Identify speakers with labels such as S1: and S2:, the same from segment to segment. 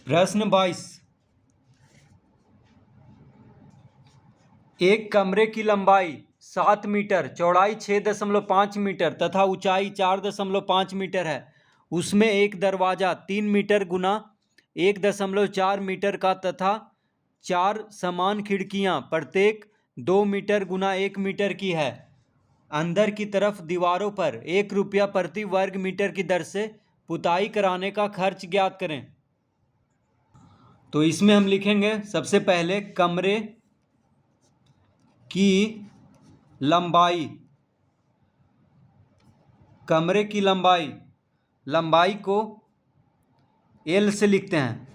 S1: प्रश्न 22। एक कमरे की लंबाई 7 मीटर, चौड़ाई 6.5 मीटर तथा ऊंचाई 4.5 मीटर है। उसमें एक दरवाज़ा 3 मीटर गुना 1.4 मीटर का तथा 4 समान खिड़कियां प्रत्येक 2 मीटर गुना 1 मीटर की है। अंदर की तरफ दीवारों पर 1 रुपया प्रति वर्ग मीटर की दर से पुताई कराने का खर्च ज्ञात करें। तो इसमें हम लिखेंगे सबसे पहले कमरे की लंबाई। कमरे की लंबाई को L से लिखते हैं।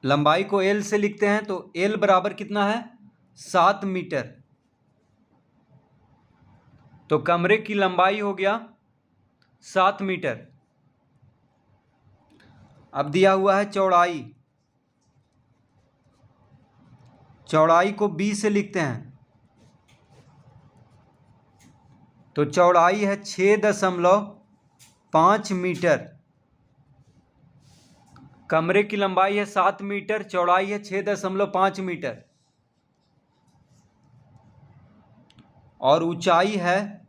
S1: लंबाई को L से लिखते हैं तो L बराबर कितना है? 7 मीटर। तो कमरे की लंबाई हो गया 7 मीटर। अब दिया हुआ है चौड़ाई। चौड़ाई को B से लिखते हैं तो चौड़ाई है 6.5 मीटर। कमरे की लंबाई है 7 मीटर, चौड़ाई है 6.5 मीटर और ऊंचाई है,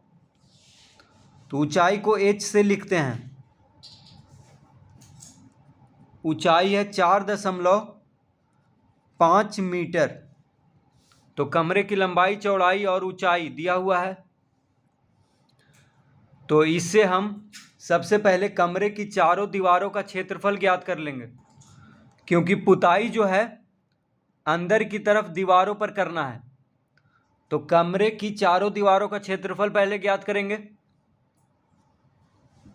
S1: तो ऊंचाई को H से लिखते हैं। ऊंचाई है 4.5 मीटर। तो कमरे की लंबाई, चौड़ाई और ऊंचाई दिया हुआ है। तो इससे हम सबसे पहले कमरे की चारों दीवारों का क्षेत्रफल ज्ञात कर लेंगे, क्योंकि पुताई जो है अंदर की तरफ दीवारों पर करना है। तो कमरे की चारों दीवारों का क्षेत्रफल पहले ज्ञात करेंगे।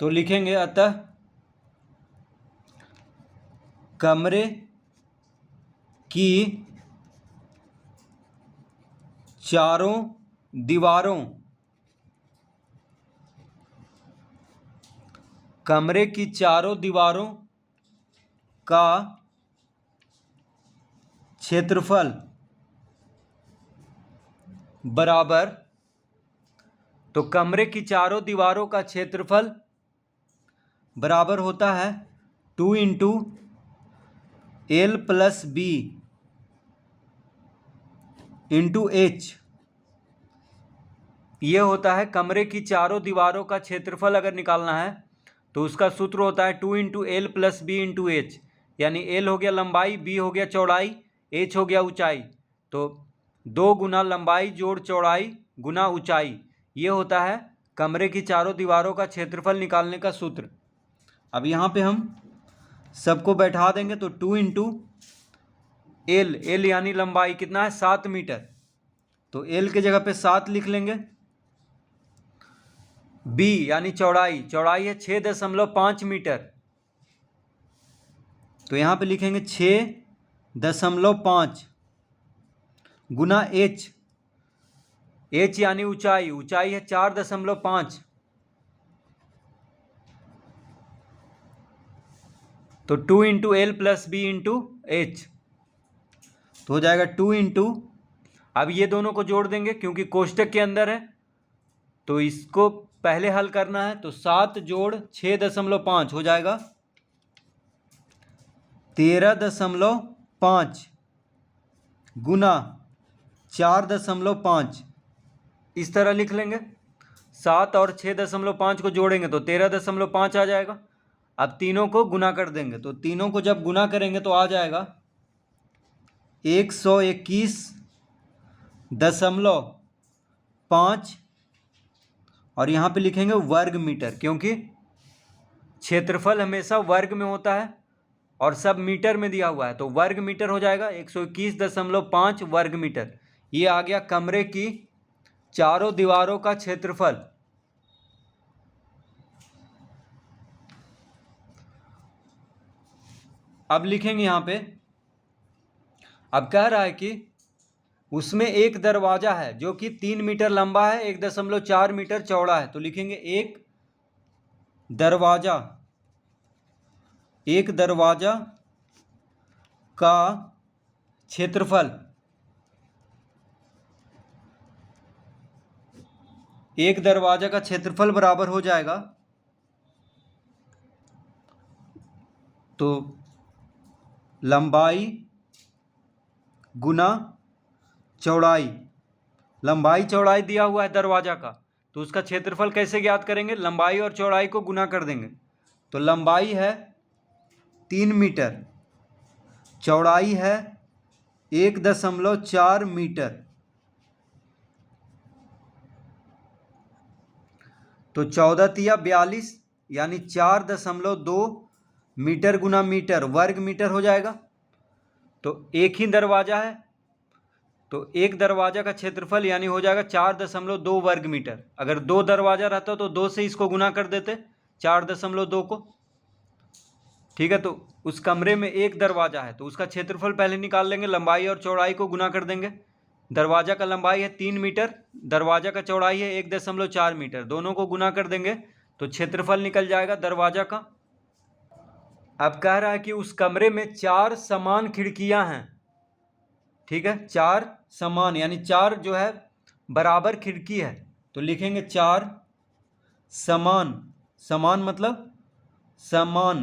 S1: तो लिखेंगे अतः कमरे की चारों दीवारों कमरे की चारों दीवारों का क्षेत्रफल बराबर, तो कमरे की चारों दीवारों का क्षेत्रफल बराबर होता है 2 into L plus B into H। ये होता है कमरे की चारों दीवारों का क्षेत्रफल अगर निकालना है तो उसका सूत्र होता है 2 into L plus B into H। यानी L हो गया लंबाई, B हो गया चौड़ाई, H हो गया ऊंचाई। तो 2 गुना लंबाई जोड़ चौड़ाई गुना ऊंचाई, ये होता है कमरे की चारों दीवारों का क्षेत्रफल निकालने का सूत्र। अब यहाँ पे हम सबको बैठा देंगे तो 2 इंटू L यानी लंबाई कितना है? 7 मीटर। तो L के जगह पे 7 लिख लेंगे। B यानी चौड़ाई है 6.5 मीटर। तो यहाँ पे लिखेंगे 6.5 गुना H यानी ऊंचाई है 4.5। तो 2 into L plus B into H, तो हो जाएगा 2 इंटू, अब ये दोनों को जोड़ देंगे क्योंकि कोष्टक के अंदर है, तो इसको पहले हल करना है। तो 7 जोड़ 6.5 हो जाएगा 13.5 गुना 4.5, इस तरह लिख लेंगे। 7 और 6.5 को जोड़ेंगे तो 13.5 आ जाएगा। अब तीनों को गुना कर देंगे, तो तीनों को जब गुना करेंगे तो आ जाएगा 121.5 और यहाँ पे लिखेंगे वर्ग मीटर, क्योंकि क्षेत्रफल हमेशा वर्ग में होता है और सब मीटर में दिया हुआ है। तो वर्ग मीटर हो जाएगा 121.5 वर्ग मीटर। ये आ गया कमरे की चारों दीवारों का क्षेत्रफल। अब लिखेंगे यहाँ पे, अब कह रहा है कि उसमें एक दरवाजा है जो कि 3 मीटर लंबा है, 1.4 मीटर चौड़ा है। तो लिखेंगे एक दरवाजा का क्षेत्रफल, एक दरवाजा का क्षेत्रफल बराबर हो जाएगा तो लंबाई गुना चौड़ाई, लंबाई चौड़ाई दिया हुआ है दरवाज़ा का, तो उसका क्षेत्रफल कैसे ज्ञात करेंगे? लंबाई और चौड़ाई को गुना कर देंगे। तो लंबाई है 3 मीटर, चौड़ाई है 1.4 मीटर, तो 14 तिया 42 यानी 4.2 मीटर गुना मीटर वर्ग मीटर हो जाएगा। तो एक ही दरवाज़ा है, तो एक दरवाज़ा का क्षेत्रफल यानी हो जाएगा 4.2 वर्ग मीटर। अगर 2 दरवाज़ा रहता तो 2 से इसको गुना कर देते 4.2 को, ठीक है। तो उस कमरे में एक दरवाज़ा है तो उसका क्षेत्रफल पहले निकाल लेंगे, लंबाई और चौड़ाई को गुना कर देंगे। दरवाज़ा का लंबाई है 3 मीटर, दरवाज़ा का चौड़ाई है 1.4 मीटर, दोनों को गुना कर देंगे तो क्षेत्रफल निकल जाएगा दरवाज़ा का। अब कह रहा है कि उस कमरे में 4 समान खिड़कियां हैं, ठीक है, 4 समान यानी 4 जो है बराबर खिड़की है, तो लिखेंगे 4 समान, समान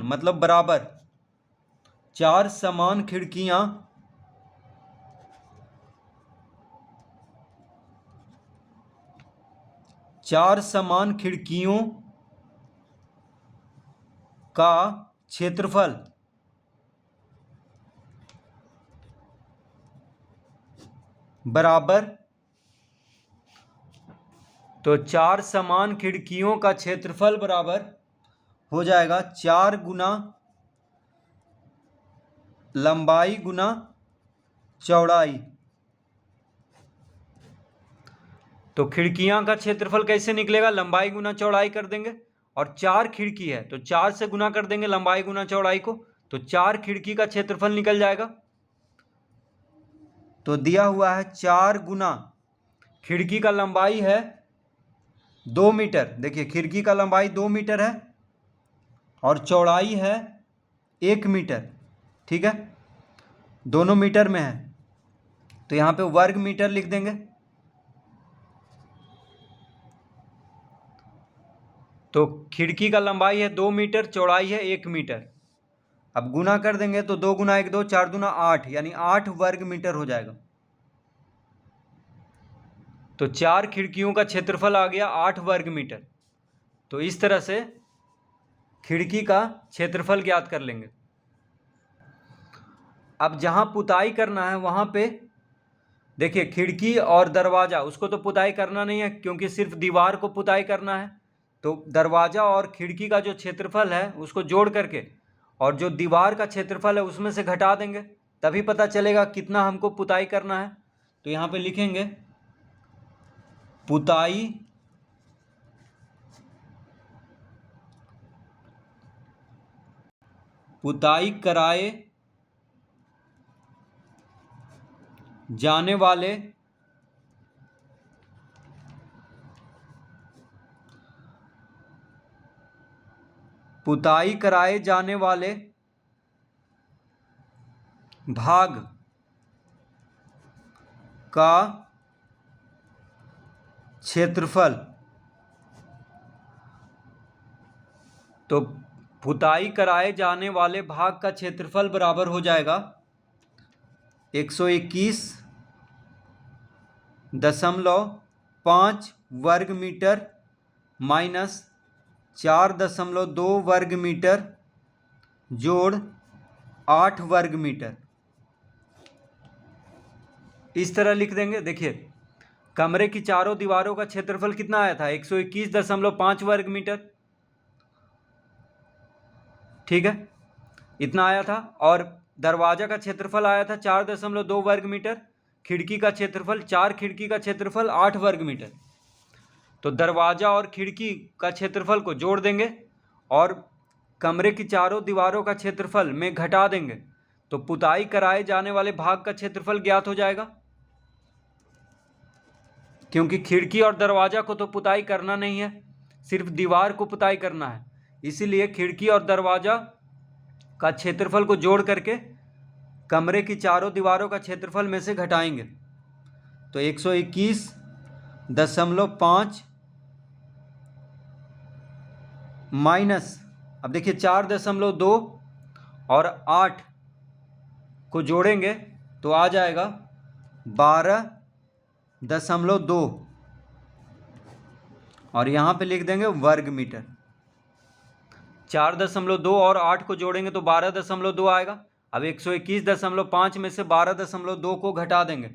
S1: मतलब बराबर, 4 समान खिड़कियां चार समान खिड़कियों का क्षेत्रफल बराबर, तो 4 समान खिड़कियों का क्षेत्रफल बराबर हो जाएगा 4 गुना लंबाई गुना चौड़ाई। तो खिड़कियां का क्षेत्रफल कैसे निकलेगा? लंबाई गुना चौड़ाई कर देंगे, और 4 खिड़की है तो 4 से गुना कर देंगे लंबाई गुना चौड़ाई को, तो 4 खिड़की का क्षेत्रफल निकल जाएगा। तो दिया हुआ है 4 गुना, खिड़की का लंबाई है 2 मीटर, देखिए खिड़की का लंबाई 2 मीटर है और चौड़ाई है 1 मीटर, ठीक है, दोनों मीटर में है, तो यहाँ पे वर्ग मीटर लिख देंगे। तो खिड़की का लंबाई है 2 मीटर, चौड़ाई है 1 मीटर। अब गुना कर देंगे तो 2 गुना 1 2, 4 दूना 8 यानी 8 वर्ग मीटर हो जाएगा। तो 4 खिड़कियों का क्षेत्रफल आ गया 8 वर्ग मीटर। तो इस तरह से खिड़की का क्षेत्रफल ज्ञात कर लेंगे। अब जहाँ पुताई करना है वहाँ पे देखिए खिड़की और दरवाज़ा, उसको तो पुताई करना नहीं है क्योंकि सिर्फ दीवार को पुताई करना है, तो दरवाज़ा और खिड़की का जो क्षेत्रफल है उसको जोड़ करके और जो दीवार का क्षेत्रफल है उसमें से घटा देंगे, तभी पता चलेगा कितना हमको पुताई करना है। तो यहाँ पे लिखेंगे पुताई कराए जाने वाले भाग का क्षेत्रफल, तो पुताई कराए जाने वाले भाग का क्षेत्रफल बराबर हो जाएगा 121.5 वर्ग मीटर माइनस 4.2 वर्ग मीटर जोड़ 8 वर्ग मीटर, इस तरह लिख देंगे। देखिए कमरे की चारों दीवारों का क्षेत्रफल कितना आया था? 121.5 वर्ग मीटर, ठीक है, इतना आया था। और दरवाजा का क्षेत्रफल आया था 4.2 वर्ग मीटर, खिड़की का क्षेत्रफल, 4 खिड़की का क्षेत्रफल 8 वर्ग मीटर। तो दरवाजा और खिड़की का क्षेत्रफल को जोड़ देंगे और कमरे की चारों दीवारों का क्षेत्रफल में घटा देंगे, तो पुताई कराए जाने वाले भाग का क्षेत्रफल ज्ञात हो जाएगा। क्योंकि खिड़की और दरवाजा को तो पुताई करना नहीं है, सिर्फ दीवार को पुताई करना है, इसीलिए खिड़की और दरवाजा का क्षेत्रफल को जोड़ करके कमरे की चारों दीवारों का क्षेत्रफल में से घटाएंगे। तो 121.5 माइनस, अब देखिए 4.2 और 8 को जोड़ेंगे तो आ जाएगा 12.2 और यहाँ पे लिख देंगे वर्ग मीटर। 4.2 और 8 को जोड़ेंगे तो 12.2 आएगा। अब 121.5 में से 12.2 को घटा देंगे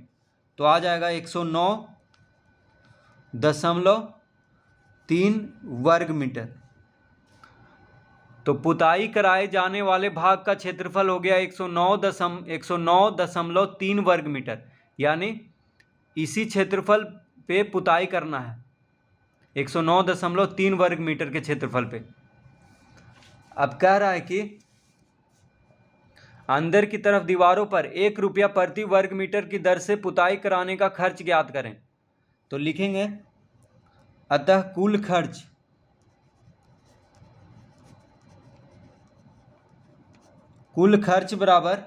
S1: तो आ जाएगा 109.3 वर्ग मीटर। तो पुताई कराए जाने वाले भाग का क्षेत्रफल हो गया 109.3 वर्ग मीटर, यानी इसी क्षेत्रफल पे पुताई करना है 109.3 वर्ग मीटर के क्षेत्रफल पे। अब कह रहा है कि अंदर की तरफ दीवारों पर 1 रुपया प्रति वर्ग मीटर की दर से पुताई कराने का खर्च ज्ञात करें। तो लिखेंगे अतः कुल खर्च बराबर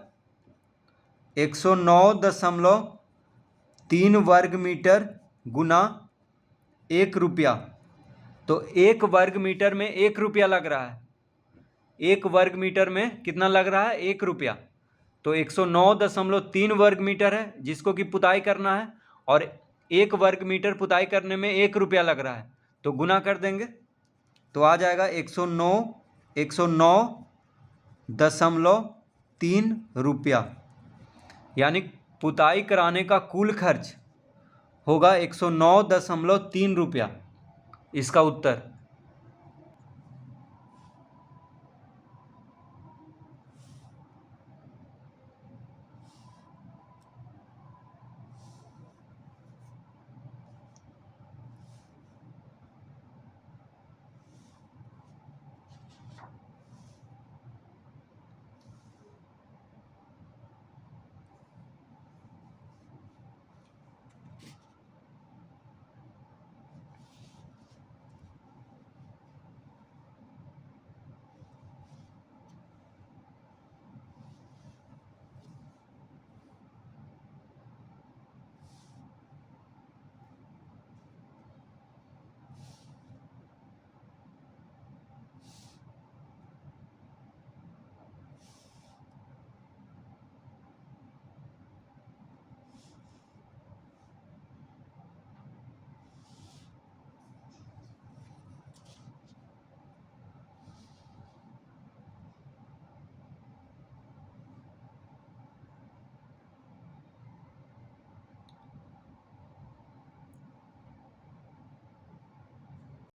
S1: 109.3 वर्ग मीटर गुना 1 रुपया। तो 1 वर्ग मीटर में 1 रुपया लग रहा है। 1 वर्ग मीटर में कितना लग रहा है? 1 रुपया। तो 109.3 वर्ग मीटर है जिसको कि पुताई करना है, और 1 वर्ग मीटर पुताई करने में 1 रुपया लग रहा है, तो गुना कर देंगे तो आ जाएगा 109.3 रुपया, यानी पुताई कराने का कुल खर्च होगा 109.3 रुपया। इसका उत्तर